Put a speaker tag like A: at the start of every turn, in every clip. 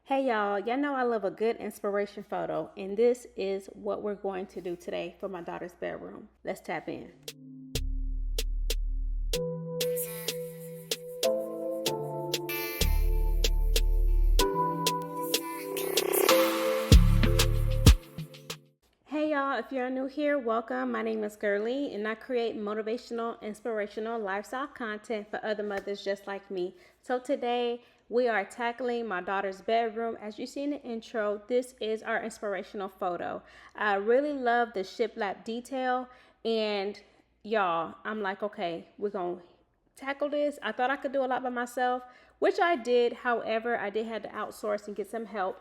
A: Hey y'all know I love a good inspiration photo, and this is what we're going to do today for my daughter's bedroom. Let's tap in. Hey y'all, if you're new here, welcome. My name is Guerline, and I create motivational, inspirational lifestyle content for other mothers just like me. So today we are tackling my daughter's bedroom. As you see in the intro, this is our inspirational photo. I really love the shiplap detail, and y'all, I'm like, okay, we're gonna tackle this. I thought I could do a lot by myself, which I did. However, I did have to outsource and get some help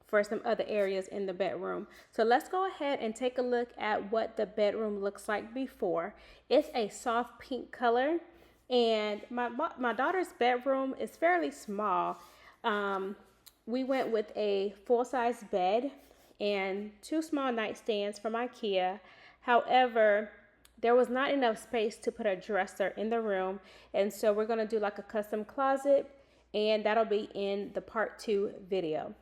A: for some other areas in the bedroom. So let's go ahead and take a look at what the bedroom looks like before. It's a soft pink color, and my daughter's bedroom is fairly small. We went with a full-size bed and two small nightstands from IKEA. However, there was not enough space to put a dresser in the room, and so we're going to do like a custom closet, and that'll be in the part 2 video.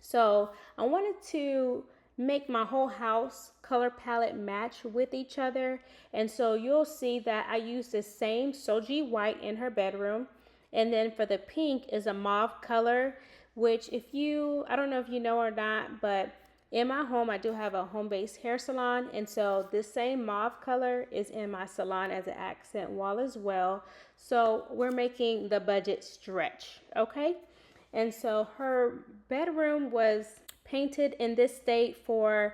A: So I wanted to make my whole house color palette match with each other. And so you'll see that I use the same Soji white in her bedroom. And then for the pink is a mauve color, which I don't know if you know or not, but in my home, I do have a home-based hair salon. And so this same mauve color is in my salon as an accent wall as well. So we're making the budget stretch, okay? And so her bedroom was painted in this state for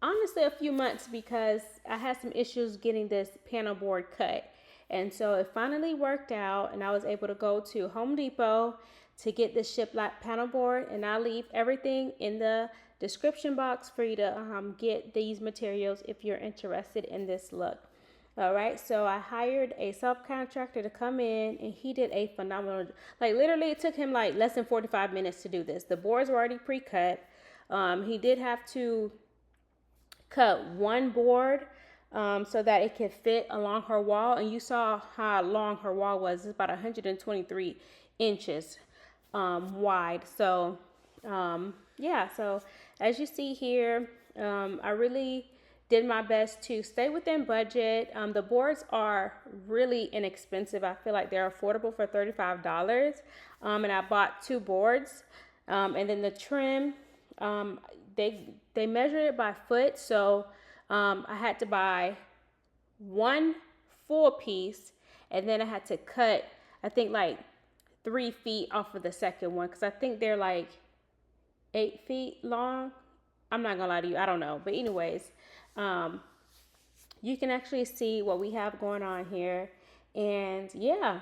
A: honestly a few months because I had some issues getting this panel board cut. And so it finally worked out, and I was able to go to Home Depot to get this shiplap panel board, and I'll leave everything in the description box for you to get these materials if you're interested in this look. All right, so I hired a subcontractor to come in, and he did a phenomenal, literally it took him less than 45 minutes to do this. The boards were already pre-cut. He did have to cut one board so that it could fit along her wall, and you saw how long her wall was. It's about 123 inches wide. So yeah, so as you see here, I really did my best to stay within budget. The boards are really inexpensive. I feel like they're affordable for $35. And I bought 2 boards. And then the trim, they measure it by foot. So I had to buy 1 full piece, and then I had to cut, I think 3 feet off of the second one, because I think they're 8 feet long. I'm not gonna lie to you, I don't know. But anyways, you can actually see what we have going on here. And yeah,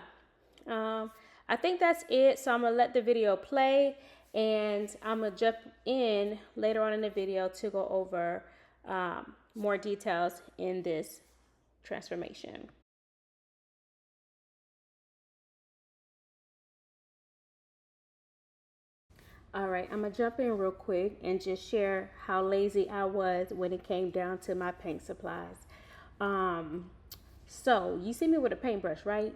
A: I think that's it. So I'm gonna let the video play, and I'm gonna jump in later on in the video to go over more details in this transformation. All right, I'm gonna jump in real quick and just share how lazy I was when it came down to my paint supplies. So you see me with a paintbrush, right?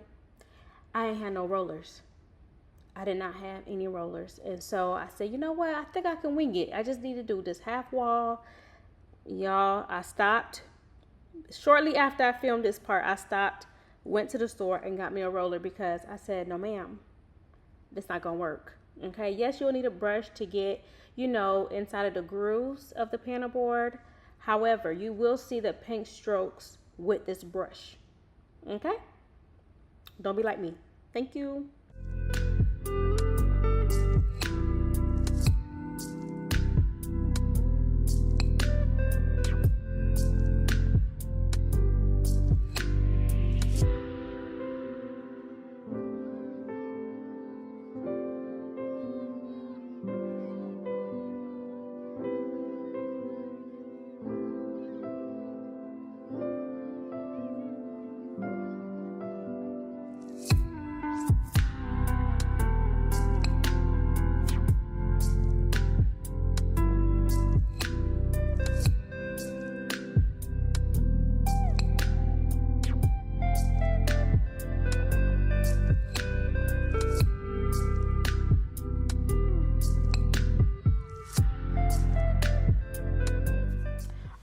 A: I ain't had no rollers. I did not have any rollers. And so I said, you know what? I think I can wing it. I just need to do this half wall. Y'all, I stopped. Shortly after I filmed this part, I stopped, went to the store, and got me a roller because I said, no, ma'am, this not gonna work. Okay, yes, you'll need a brush to get, inside of the grooves of the panel board. However, you will see the paint strokes with this brush. Okay? Don't be like me. Thank you.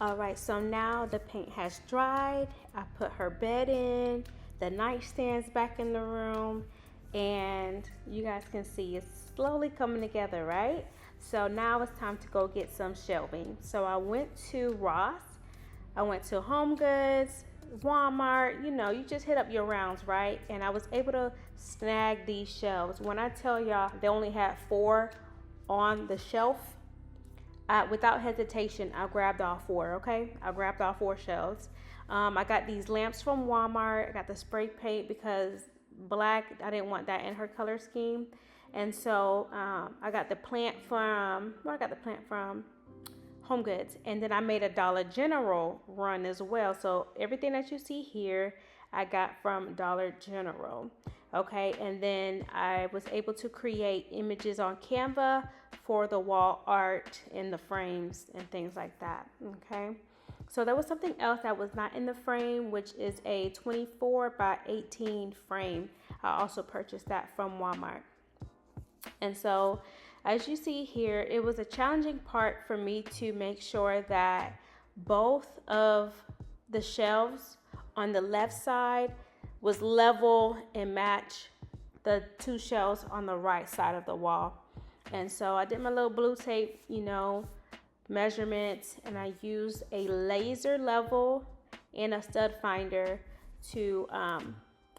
A: All right, so now the paint has dried. I put her bed in, the nightstand's back in the room, and you guys can see it's slowly coming together, right? So now it's time to go get some shelving. So I went to Ross, I went to Home Goods, Walmart, you know, you just hit up your rounds, right? And I was able to snag these shelves. When I tell y'all they only had 4 on the shelf, without hesitation, I grabbed all 4, okay? I grabbed all 4 shelves. I got these lamps from Walmart. I got the spray paint because black, I didn't want that in her color scheme. And so I got the plant from, where I got the plant from? Home Goods. And then I made a Dollar General run as well. So everything that you see here, I got from Dollar General. Okay, and then I was able to create images on Canva for the wall art and the frames and things like that. Okay, so there was something else that was not in the frame, which is a 24 by 18 frame. I also purchased that from Walmart. And so as you see here, it was a challenging part for me to make sure that both of the shelves on the left side was level and match the 2 shelves on the right side of the wall. And so I did my little blue tape, you know, measurements, and I used a laser level and a stud finder to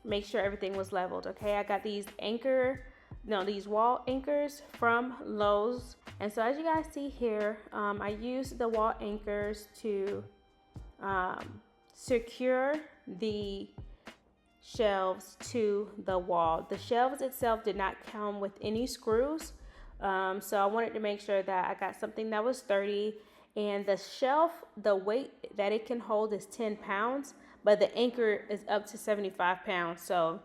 A: make sure everything was leveled. Okay, I got these these wall anchors from Lowe's. And so as you guys see here, I used the wall anchors to secure the shelves to the wall. The shelves itself did not come with any screws, so I wanted to make sure that I got something that was sturdy. And the shelf, the weight that it can hold is 10 pounds, but the anchor is up to 75 pounds. So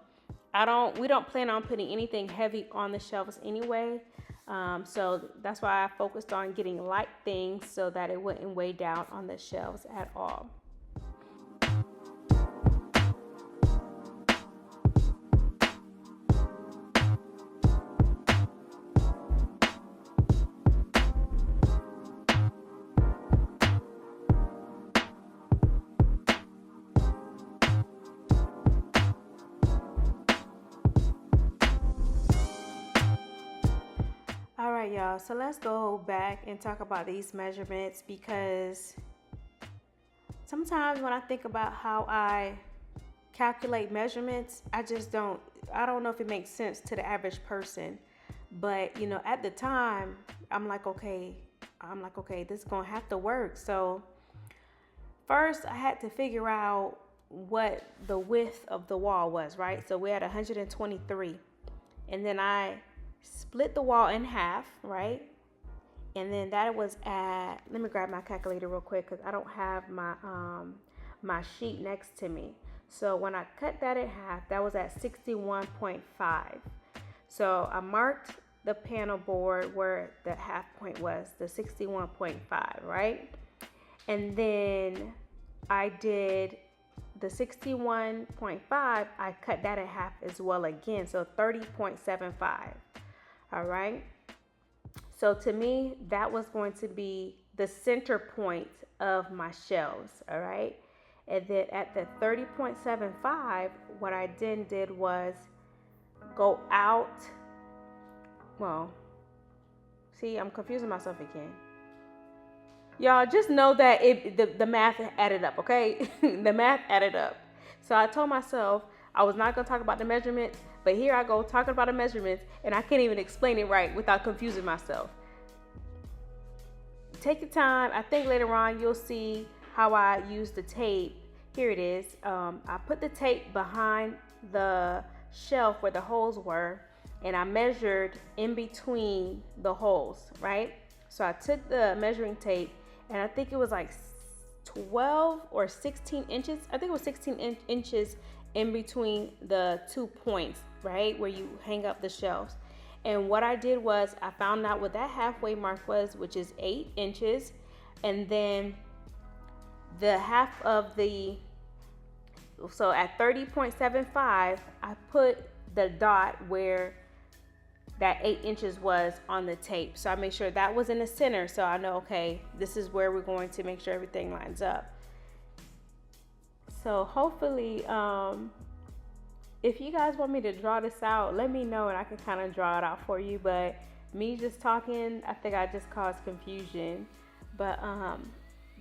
A: we don't plan on putting anything heavy on the shelves anyway. So that's why I focused on getting light things so that it wouldn't weigh down on the shelves at all. All right, y'all, so let's go back and talk about these measurements, because sometimes when I think about how I calculate measurements, I don't know if it makes sense to the average person. But, you know, at the time, I'm like, okay, this is gonna have to work. So first I had to figure out what the width of the wall was, right? So we had 123, and then I split the wall in half, right? And then that was at, let me grab my calculator real quick because I don't have my my sheet next to me. So when I cut that in half, that was at 61.5. So I marked the panel board where the half point was, the 61.5, right? And then I did the 61.5, I cut that in half as well again, so 30.75. All right. So to me, that was going to be the center point of my shelves. All right. And then at the 30.75, what I then did was go out. Well, see, I'm confusing myself again. Y'all just know that the math added up, okay? The math added up. So I told myself I was not going to talk about the measurements, but here I go talking about the measurements, and I can't even explain it right without confusing myself. Take your time. I think later on you'll see how I use the tape. Here it is. I put the tape behind the shelf where the holes were, and I measured in between the holes, right? So I took the measuring tape, and I think it was like 12 or 16 inches. I think it was 16 inches in between the 2 points, right, where you hang up the shelves. And what I did was I found out what that halfway mark was, which is 8 inches. And then the half of so at 30.75, I put the dot where that 8 inches was on the tape. So I made sure that was in the center, so I know, okay, this is where we're going to make sure everything lines up. So hopefully, if you guys want me to draw this out, let me know and I can kind of draw it out for you. But me just talking, I think I just caused confusion. But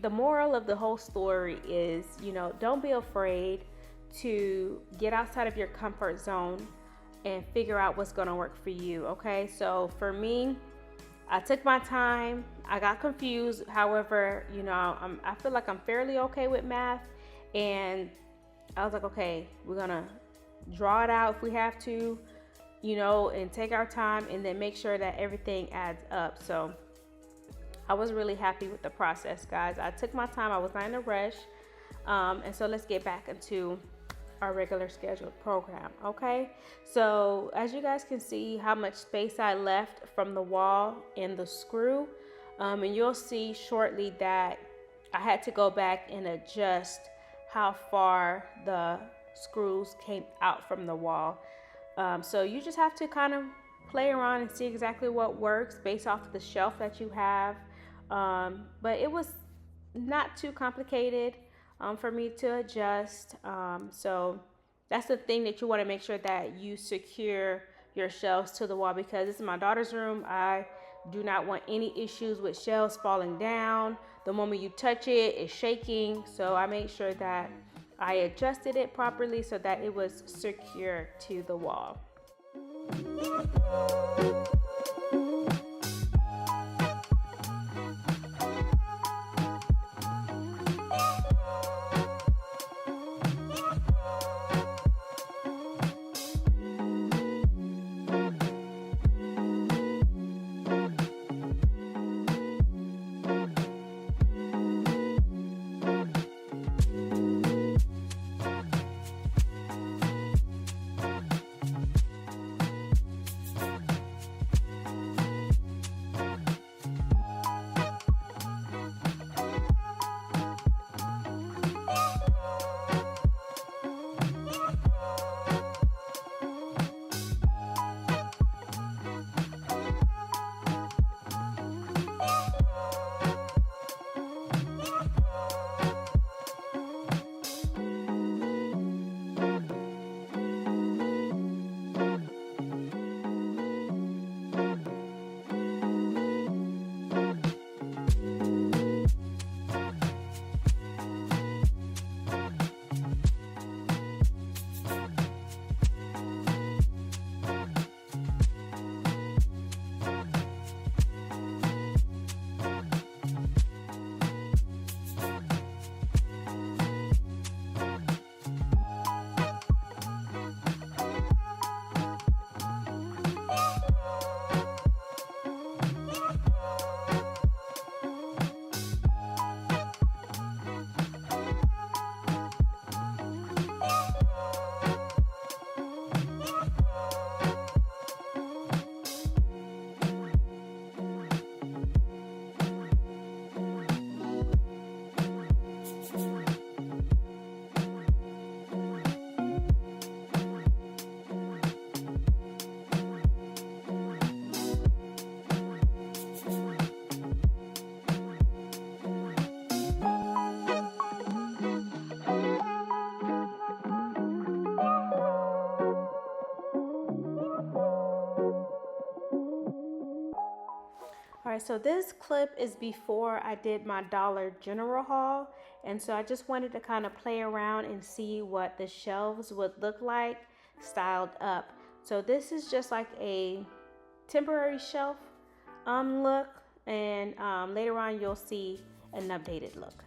A: the moral of the whole story is, you know, don't be afraid to get outside of your comfort zone and figure out what's going to work for you. Okay, so for me, I took my time. I got confused. However, you know, I feel like I'm fairly okay with math, and I was like, okay, we're gonna draw it out if we have to, you know, and take our time and then make sure that everything adds up. So I was really happy with the process, guys. I took my time. I was not in a rush. And so let's get back into our regular scheduled program. Okay, so as you guys can see how much space I left from the wall and the screw, and you'll see shortly that I had to go back and adjust how far the screws came out from the wall. So you just have to kind of play around and see exactly what works based off of the shelf that you have. But it was not too complicated for me to adjust. So that's the thing that you want to make sure that you secure your shelves to the wall, because this is my daughter's room. I do not want any issues with shelves falling down. The moment you touch it, it's shaking. So I made sure that I adjusted it properly so that it was secure to the wall. All right, so this clip is before I did my Dollar General haul, and so I just wanted to kind of play around and see what the shelves would look like styled up. So this is just like a temporary shelf look, and later on you'll see an updated look.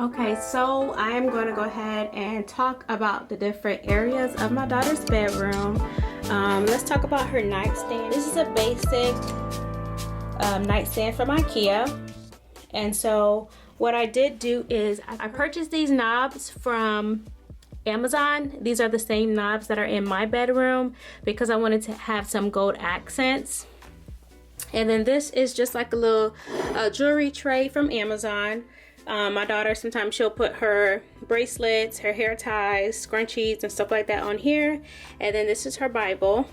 A: Okay, so I am going to go ahead and talk about the different areas of my daughter's bedroom. Let's talk about her nightstand. This is a basic nightstand from IKEA. And so what I did do is I purchased these knobs from Amazon. These are the same knobs that are in my bedroom because I wanted to have some gold accents. And then this is just like a little jewelry tray from Amazon. My daughter, sometimes she'll put her bracelets, her hair ties, scrunchies, and stuff like that on here. And then this is her Bible.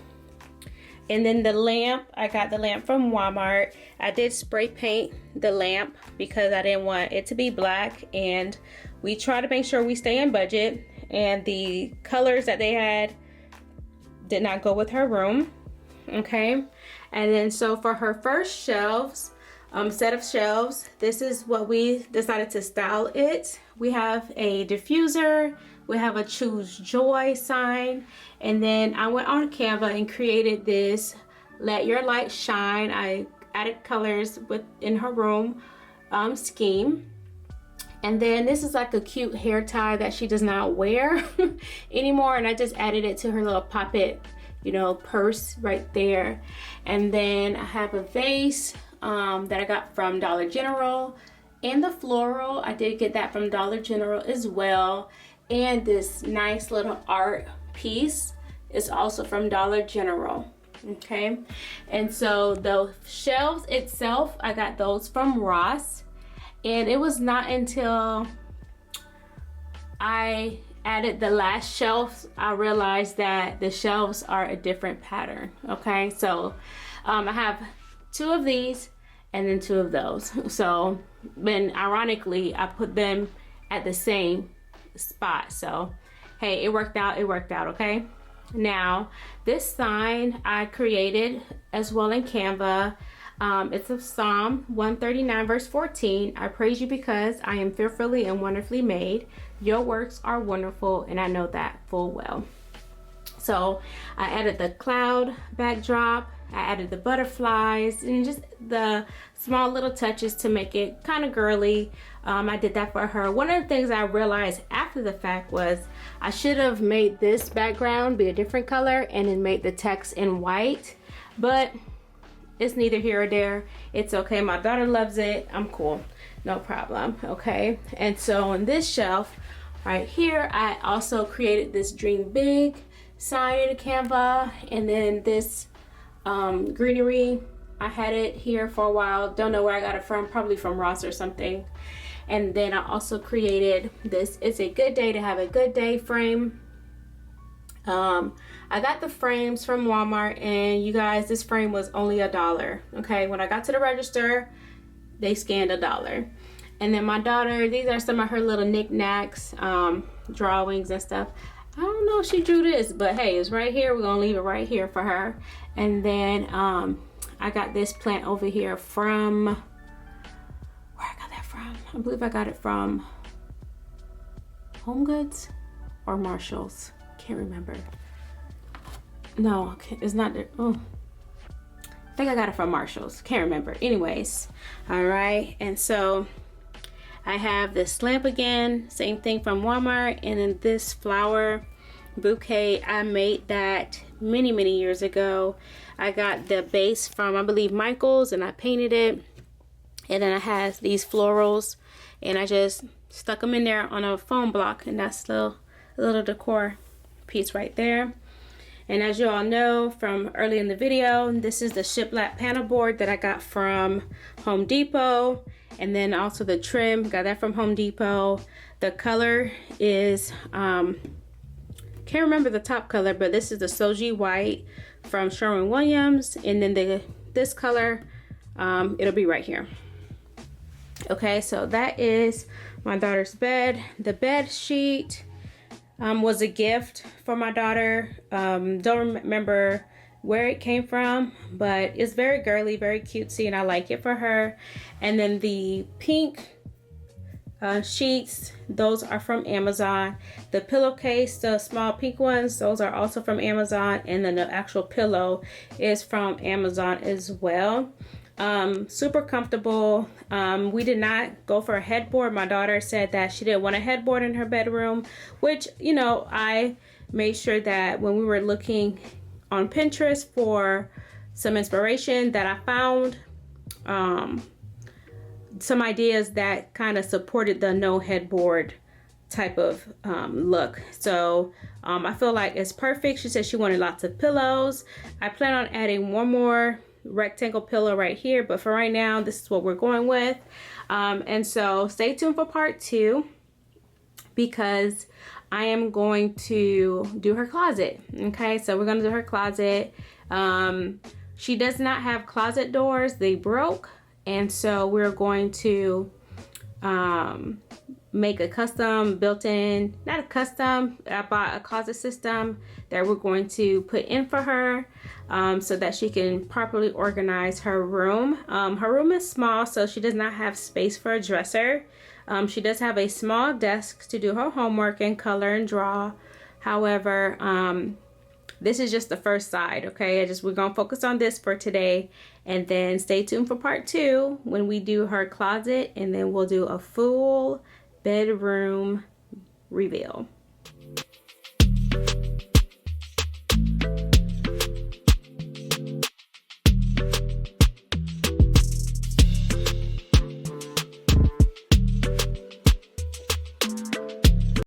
A: And then the lamp, I got the lamp from Walmart. I did spray paint the lamp because I didn't want it to be black. And we try to make sure we stay in budget. And the colors that they had did not go with her room. Okay. And then so for her first shelves, set of shelves, this is what we decided to style it. We have a diffuser, we have a choose joy sign, and then I went on Canva and created this let your light shine. I added colors within her room scheme. And then this is like a cute hair tie that she does not wear anymore, and I just added it to her little poppet, you know, purse right there. And then I have a vase that I got from Dollar General, and the floral, I did get that from Dollar General as well. And this nice little art piece is also from Dollar General. Okay, and so the shelves itself, I got those from Ross, and it was not until I added the last shelf I realized that the shelves are a different pattern. Okay, so I have 2 of these and then 2 of those. So then ironically I put them at the same spot. So hey, it worked out, okay? Now this sign I created as well in Canva. It's of Psalm 139 verse 14. I praise you because I am fearfully and wonderfully made. Your works are wonderful, and I know that full well. So I added the cloud backdrop, I added the butterflies, and just the small little touches to make it kind of girly. I did that for her. One of the things I realized after the fact was I should have made this background be a different color and then made the text in white, but it's neither here or there. It's okay. My daughter loves it. I'm cool. No problem. Okay. And so on this shelf right here, I also created this Dream Big sign in Canva. And then this greenery, I had it here for a while. Don't know where I got it from. Probably from Ross or something. And then I also created this It's a Good Day to Have a Good Day frame. I got the frames from Walmart, and you guys, this frame was only $1. Okay, when I got to the register, they scanned $1. And then my daughter, these are some of her little knickknacks, drawings and stuff. I don't know if she drew this, but hey, it's right here. We're gonna leave it right here for her. And then I got this plant over here from, where I got that from? I believe I got it from Home Goods or Marshall's. Can't remember. No, it's not there. Oh, I think I got it from Marshall's. Can't remember. Anyways, all right. And so I have this lamp again, same thing from Walmart, and then this flower bouquet. I made that many years ago. I got the base from, I believe, Michael's, and I painted it. And then I have these florals, and I just stuck them in there on a foam block, and that's the little decor piece right there. And as you all know from early in the video, this is the shiplap panel board that I got from Home Depot. And then also the trim, got that from Home Depot. The color is, can't remember the top color, but this is the Soji white from Sherwin-Williams. And then this color, it'll be right here. Okay, so that is my daughter's bed. The bed sheet was a gift for my daughter. Don't remember where it came from, but it's very girly, very cutesy, and I like it for her. And then the pink sheets, those are from Amazon. The pillowcase, the small pink ones, those are also from Amazon. And then the actual pillow is from Amazon as well. Super comfortable. We did not go for a headboard. My daughter said that she didn't want a headboard in her bedroom, which, you know, I made sure that when we were looking on Pinterest for some inspiration, that I found some ideas that kind of supported the no headboard type of look. So I feel like it's perfect. She said she wanted lots of pillows. I plan on adding one more rectangle pillow right here, but for right now this is what we're going with. And so stay tuned for part 2, because I am going to do her closet. Okay, so we're gonna do her closet. She does not have closet doors, they broke, and so we're going to make a custom built-in, not a custom, I bought a closet system that we're going to put in for her, so that she can properly organize her room. Her room is small, so she does not have space for a dresser. She does have a small desk to do her homework and color and draw. However, this is just the first side, okay? We're gonna focus on this for today, and then stay tuned for part 2 when we do her closet, and then we'll do a full bedroom reveal.